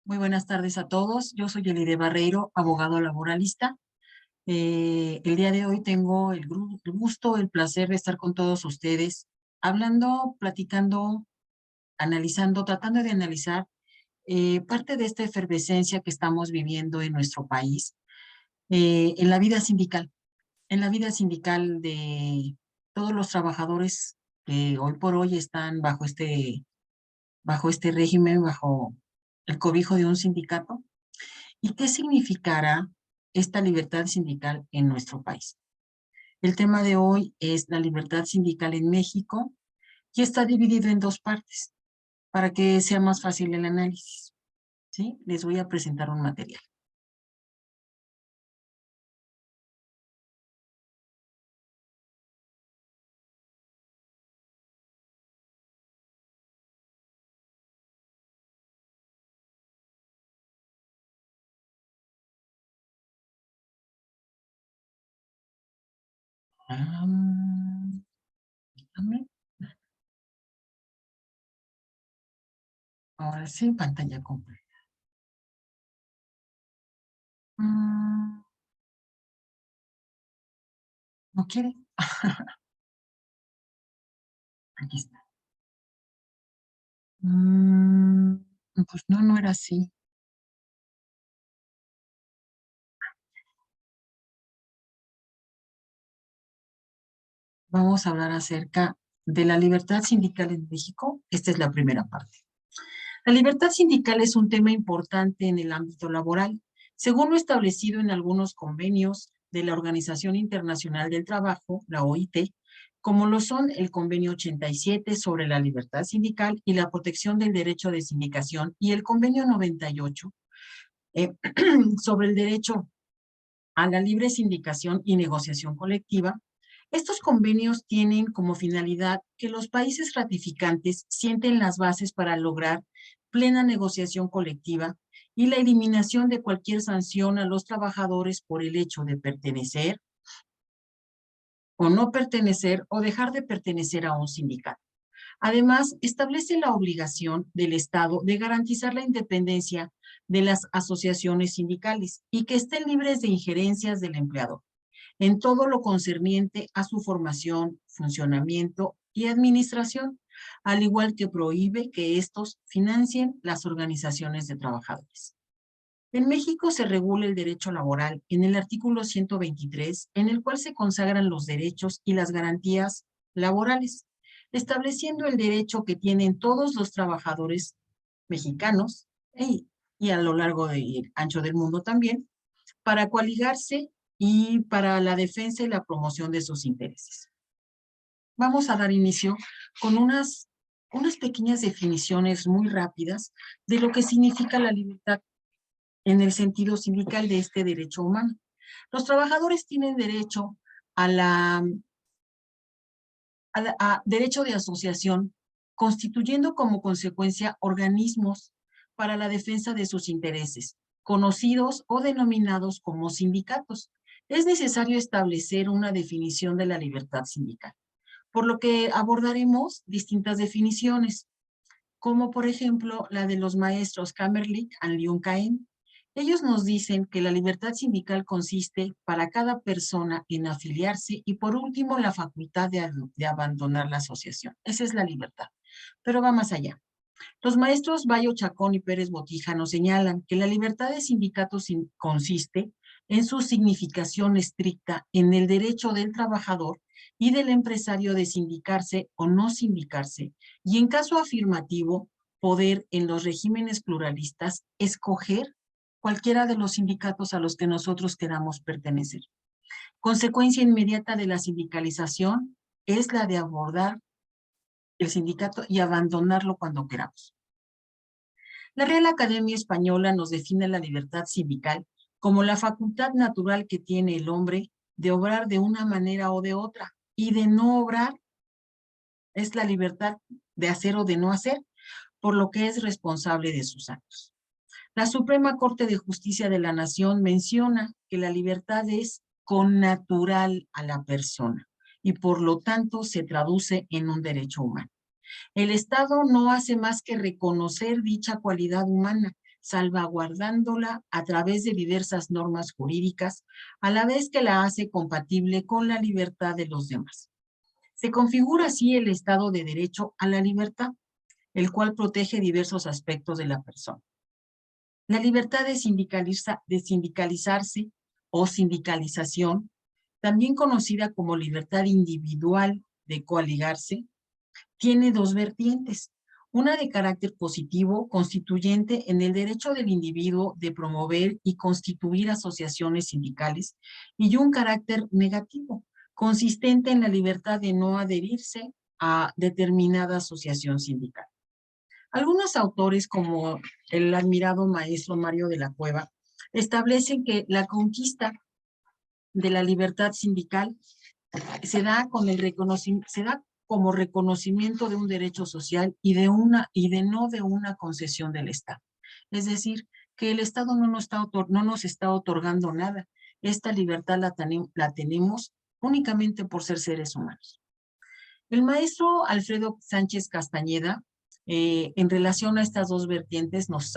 Muy buenas tardes a todos. Yo soy Elide Barreiro, abogado laboralista. El día de hoy tengo el gusto, el placer de estar con todos ustedes, hablando, platicando, analizando, tratando de analizar parte de esta efervescencia que estamos viviendo en nuestro país, en la vida sindical de todos los trabajadores que hoy por hoy están bajo este régimen, bajo el cobijo de un sindicato. ¿Y qué significará esta libertad sindical en nuestro país? El tema de hoy es la libertad sindical en México y está dividido en dos partes para que sea más fácil el análisis. ¿Sí? Les voy a presentar un material. Ah, dame. Ahora sí, pantalla completa. Mm, ¿No quiere? Aquí está. Mm, pues no, no era así. Vamos a hablar acerca de la libertad sindical en México. Esta es la primera parte. La libertad sindical es un tema importante en el ámbito laboral, según lo establecido en algunos convenios de la Organización Internacional del Trabajo, la OIT, como lo son el Convenio 87 sobre la libertad sindical y la protección del derecho de sindicación y el Convenio 98 eh, sobre el derecho a la libre sindicación y negociación colectiva. Estos convenios tienen como finalidad que los países ratificantes sienten las bases para lograr plena negociación colectiva y la eliminación de cualquier sanción a los trabajadores por el hecho de pertenecer o no pertenecer o dejar de pertenecer a un sindicato. Además, establece la obligación del Estado de garantizar la independencia de las asociaciones sindicales y que estén libres de injerencias del empleador en todo lo concerniente a su formación, funcionamiento y administración, al igual que prohíbe que estos financien las organizaciones de trabajadores. En México se regula el derecho laboral en el artículo 123, en el cual se consagran los derechos y las garantías laborales, estableciendo el derecho que tienen todos los trabajadores mexicanos y a lo largo y ancho del mundo también, para coaligarse y para la defensa y la promoción de sus intereses. Vamos a dar inicio con unas pequeñas definiciones muy rápidas de lo que significa la libertad en el sentido sindical de este derecho humano. Los trabajadores tienen derecho a derecho de asociación, constituyendo como consecuencia organismos para la defensa de sus intereses, conocidos o denominados como sindicatos. Es necesario establecer una definición de la libertad sindical, por lo que abordaremos distintas definiciones, como por ejemplo la de los maestros Kamerlich y Lyon Cahen. Ellos nos dicen que la libertad sindical consiste para cada persona en afiliarse y por último la facultad de abandonar la asociación. Esa es la libertad, pero va más allá. Los maestros Bayo Chacón y Pérez Botija nos señalan que la libertad de sindicato consiste en su significación estricta en el derecho del trabajador y del empresario de sindicarse o no sindicarse, y en caso afirmativo, poder en los regímenes pluralistas escoger cualquiera de los sindicatos a los que nosotros queramos pertenecer. Consecuencia inmediata de la sindicalización es la de abordar el sindicato y abandonarlo cuando queramos. La Real Academia Española nos define la libertad sindical como la facultad natural que tiene el hombre de obrar de una manera o de otra, y de no obrar es la libertad de hacer o de no hacer, por lo que es responsable de sus actos. La Suprema Corte de Justicia de la Nación menciona que la libertad es connatural a la persona y por lo tanto se traduce en un derecho humano. El Estado no hace más que reconocer dicha cualidad humana salvaguardándola a través de diversas normas jurídicas, a la vez que la hace compatible con la libertad de los demás. Se configura así el Estado de Derecho a la libertad, el cual protege diversos aspectos de la persona. La libertad de sindicalizarse o sindicalización, también conocida como libertad individual de coaligarse, tiene dos vertientes. Una de carácter positivo, constituyente en el derecho del individuo de promover y constituir asociaciones sindicales, y un carácter negativo, consistente en la libertad de no adherirse a determinada asociación sindical. Algunos autores, como el admirado maestro Mario de la Cueva, establecen que la conquista de la libertad sindical se da como reconocimiento de un derecho social y no de una concesión del Estado. Es decir, que el Estado no nos está otorgando nada. Esta libertad la tenemos únicamente por ser seres humanos. El maestro Alfredo Sánchez Castañeda, en relación a estas dos vertientes, nos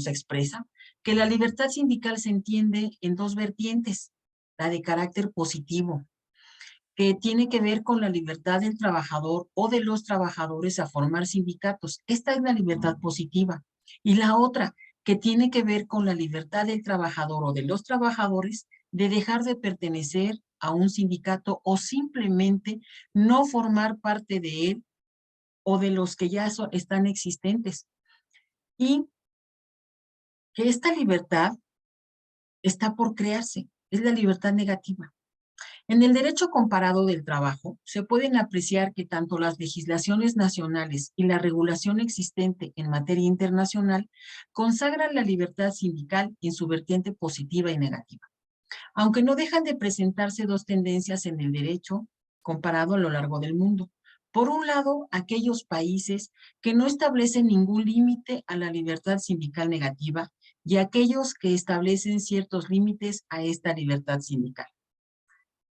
expresa que la libertad sindical se entiende en dos vertientes: la de carácter positivo, que tiene que ver con la libertad del trabajador o de los trabajadores a formar sindicatos. Esta es la libertad positiva. Y la otra, que tiene que ver con la libertad del trabajador o de los trabajadores de dejar de pertenecer a un sindicato o simplemente no formar parte de él o de los que ya están existentes. Y que esta libertad está por crearse, es la libertad negativa. En el derecho comparado del trabajo, se pueden apreciar que tanto las legislaciones nacionales y la regulación existente en materia internacional consagran la libertad sindical en su vertiente positiva y negativa, aunque no dejan de presentarse dos tendencias en el derecho comparado a lo largo del mundo. Por un lado, aquellos países que no establecen ningún límite a la libertad sindical negativa y aquellos que establecen ciertos límites a esta libertad sindical.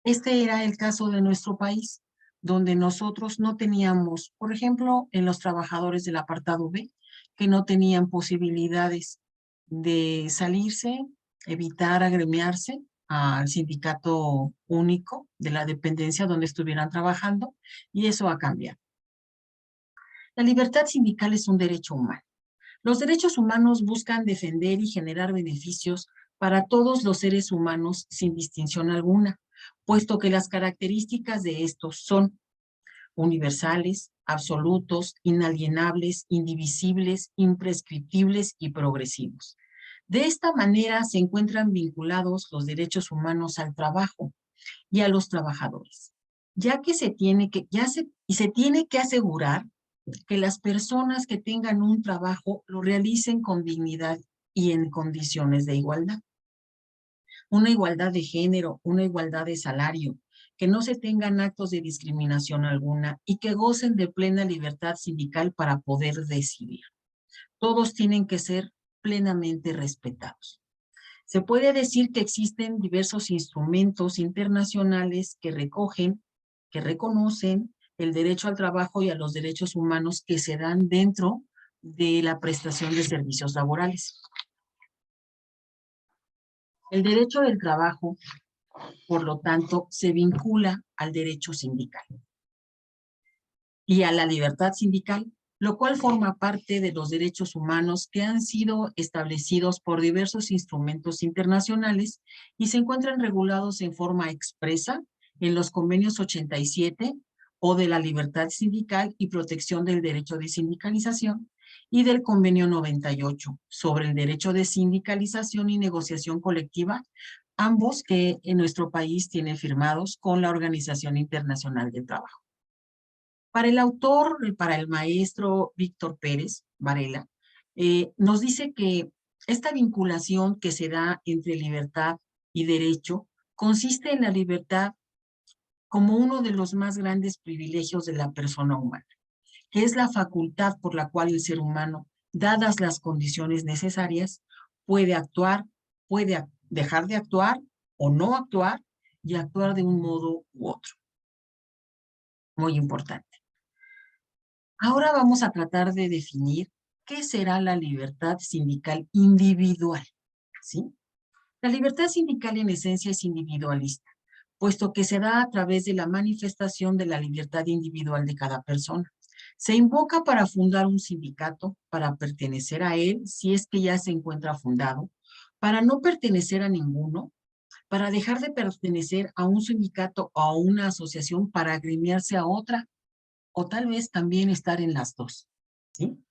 Este era el caso de nuestro país, donde nosotros no teníamos, por ejemplo, en los trabajadores del apartado B, que no tenían posibilidades de salirse, evitar agremiarse al sindicato único de la dependencia donde estuvieran trabajando, y eso ha cambiado. La libertad sindical es un derecho humano. Los derechos humanos buscan defender y generar beneficios para todos los seres humanos sin distinción alguna, puesto que las características de estos son universales, absolutos, inalienables, indivisibles, imprescriptibles y progresivos. De esta manera se encuentran vinculados los derechos humanos al trabajo y a los trabajadores, ya que se tiene que asegurar que las personas que tengan un trabajo lo realicen con dignidad y en condiciones de igualdad. Una igualdad de género, una igualdad de salario, que no se tengan actos de discriminación alguna y que gocen de plena libertad sindical para poder decidir. Todos tienen que ser plenamente respetados. Se puede decir que existen diversos instrumentos internacionales que reconocen el derecho al trabajo y a los derechos humanos que se dan dentro de la prestación de servicios laborales. El derecho del trabajo, por lo tanto, se vincula al derecho sindical y a la libertad sindical, lo cual forma parte de los derechos humanos que han sido establecidos por diversos instrumentos internacionales y se encuentran regulados en forma expresa en los convenios 87 o de la libertad sindical y protección del derecho de sindicalización y del convenio 98 sobre el derecho de sindicalización y negociación colectiva, ambos que en nuestro país tienen firmados con la Organización Internacional del Trabajo. Para el autor, para el maestro Víctor Pérez Varela, nos dice que esta vinculación que se da entre libertad y derecho consiste en la libertad como uno de los más grandes privilegios de la persona humana, que es la facultad por la cual el ser humano, dadas las condiciones necesarias, puede actuar, puede dejar de actuar o no actuar y actuar de un modo u otro. Muy importante. Ahora vamos a tratar de definir ¿qué será la libertad sindical individual? ¿Sí? La libertad sindical en esencia es individualista, puesto que se da a través de la manifestación de la libertad individual de cada persona. Se invoca para fundar un sindicato, para pertenecer a él, si es que ya se encuentra fundado, para no pertenecer a ninguno, para dejar de pertenecer a un sindicato o a una asociación para agremiarse a otra, o tal vez también estar en las dos, ¿sí?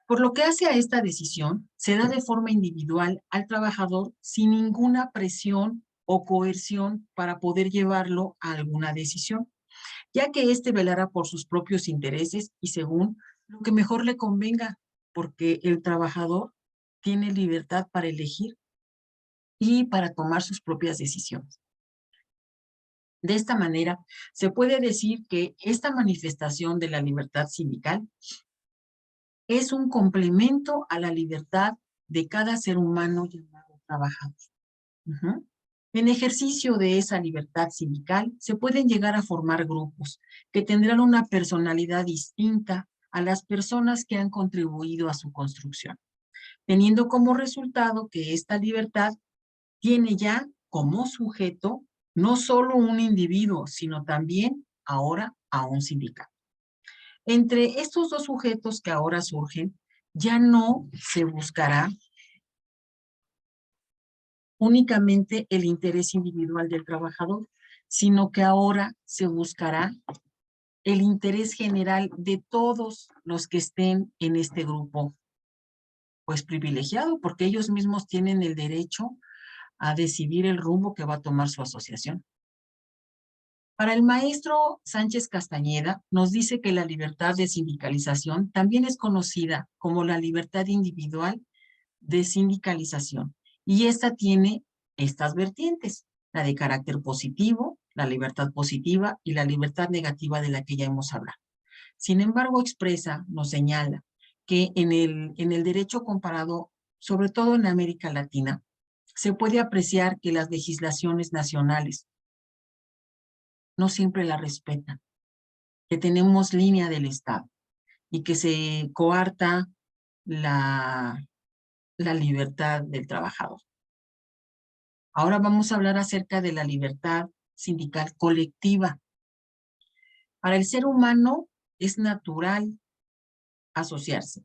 Por lo que hace a esta decisión, se da de forma individual al trabajador sin ninguna presión o coerción para poder llevarlo a alguna decisión, ya que éste velará por sus propios intereses y según lo que mejor le convenga, porque el trabajador tiene libertad para elegir y para tomar sus propias decisiones. De esta manera, se puede decir que esta manifestación de la libertad sindical es un complemento a la libertad de cada ser humano llamado trabajador. En ejercicio de esa libertad sindical, se pueden llegar a formar grupos que tendrán una personalidad distinta a las personas que han contribuido a su construcción, teniendo como resultado que esta libertad tiene ya como sujeto no solo un individuo, sino también ahora a un sindicato. Entre estos dos sujetos que ahora surgen, ya no se buscará únicamente el interés individual del trabajador, sino que ahora se buscará el interés general de todos los que estén en este grupo, pues privilegiado, porque ellos mismos tienen el derecho a decidir el rumbo que va a tomar su asociación. Para el maestro Sánchez Castañeda, nos dice que la libertad de sindicalización también es conocida como la libertad individual de sindicalización. Y esta tiene estas vertientes, la de carácter positivo, la libertad positiva y la libertad negativa de la que ya hemos hablado. Sin embargo, expresa, nos señala, que en el derecho comparado, sobre todo en América Latina, se puede apreciar que las legislaciones nacionales no siempre la respetan, que tenemos línea del Estado y que se coarta la libertad del trabajador. Ahora vamos a hablar acerca de la libertad sindical colectiva. Para el ser humano es natural asociarse.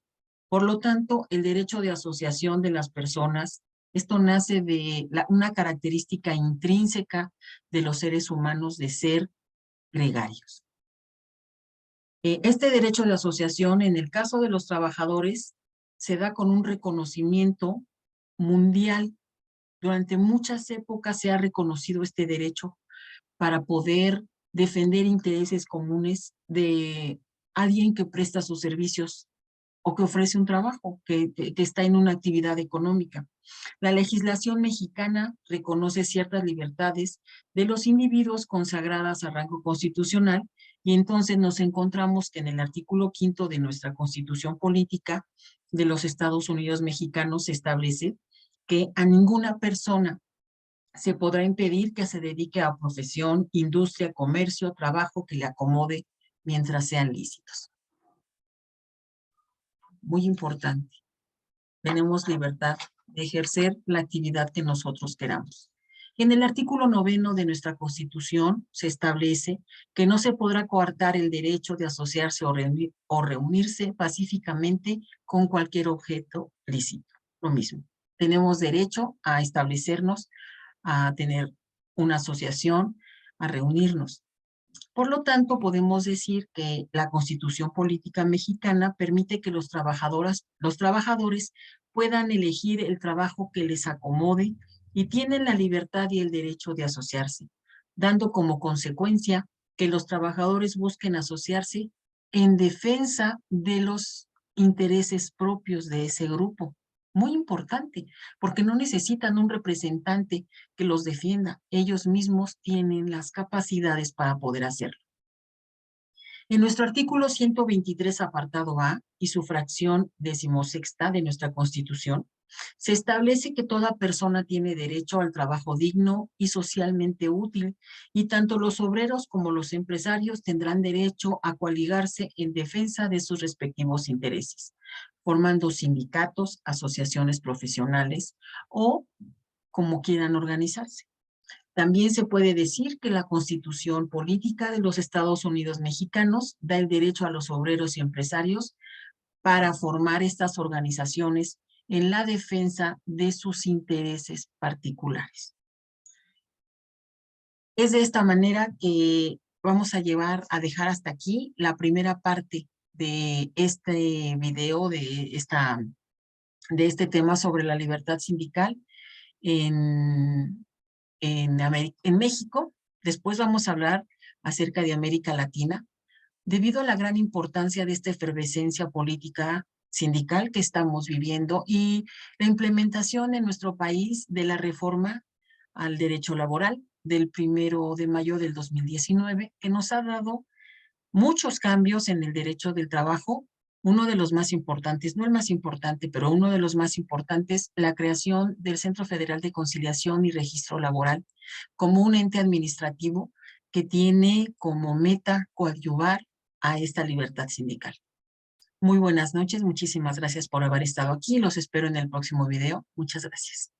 Por lo tanto, el derecho de asociación de las personas, esto nace de una característica intrínseca de los seres humanos de ser gregarios. Este derecho de asociación, en el caso de los trabajadores, se da con un reconocimiento mundial. Durante muchas épocas se ha reconocido este derecho para poder defender intereses comunes de alguien que presta sus servicios o que ofrece un trabajo, que está en una actividad económica. La legislación mexicana reconoce ciertas libertades de los individuos consagradas a rango constitucional y entonces nos encontramos que en el artículo 5 de nuestra Constitución Política de los Estados Unidos Mexicanos se establece que a ninguna persona se podrá impedir que se dedique a profesión, industria, comercio, trabajo que le acomode mientras sean lícitos. Muy importante. Tenemos libertad de ejercer la actividad que nosotros queramos. En el artículo 9 de nuestra Constitución se establece que no se podrá coartar el derecho de asociarse o reunirse pacíficamente con cualquier objeto lícito. Lo mismo. Tenemos derecho a establecernos, a tener una asociación, a reunirnos. Por lo tanto, podemos decir que la Constitución Política Mexicana permite que los trabajadores puedan elegir el trabajo que les acomode y tienen la libertad y el derecho de asociarse, dando como consecuencia que los trabajadores busquen asociarse en defensa de los intereses propios de ese grupo. Muy importante, porque no necesitan un representante que los defienda. Ellos mismos tienen las capacidades para poder hacerlo. En nuestro artículo 123, apartado A, y su fracción 16ª de nuestra Constitución, se establece que toda persona tiene derecho al trabajo digno y socialmente útil, y tanto los obreros como los empresarios tendrán derecho a coaligarse en defensa de sus respectivos intereses. formando sindicatos, asociaciones profesionales o como quieran organizarse. También se puede decir que la Constitución Política de los Estados Unidos Mexicanos da el derecho a los obreros y empresarios para formar estas organizaciones en la defensa de sus intereses particulares. Es de esta manera que vamos a dejar hasta aquí la primera parte de este video, de este tema sobre la libertad sindical en México. Después vamos a hablar acerca de América Latina, debido a la gran importancia de esta efervescencia política sindical que estamos viviendo y la implementación en nuestro país de la reforma al derecho laboral del 1 de mayo del 2019, que nos ha dado muchos cambios en el derecho del trabajo. Uno de los más importantes, no el más importante, pero uno de los más importantes, la creación del Centro Federal de Conciliación y Registro Laboral como un ente administrativo que tiene como meta coadyuvar a esta libertad sindical. Muy buenas noches, muchísimas gracias por haber estado aquí. Los espero en el próximo video. Muchas gracias.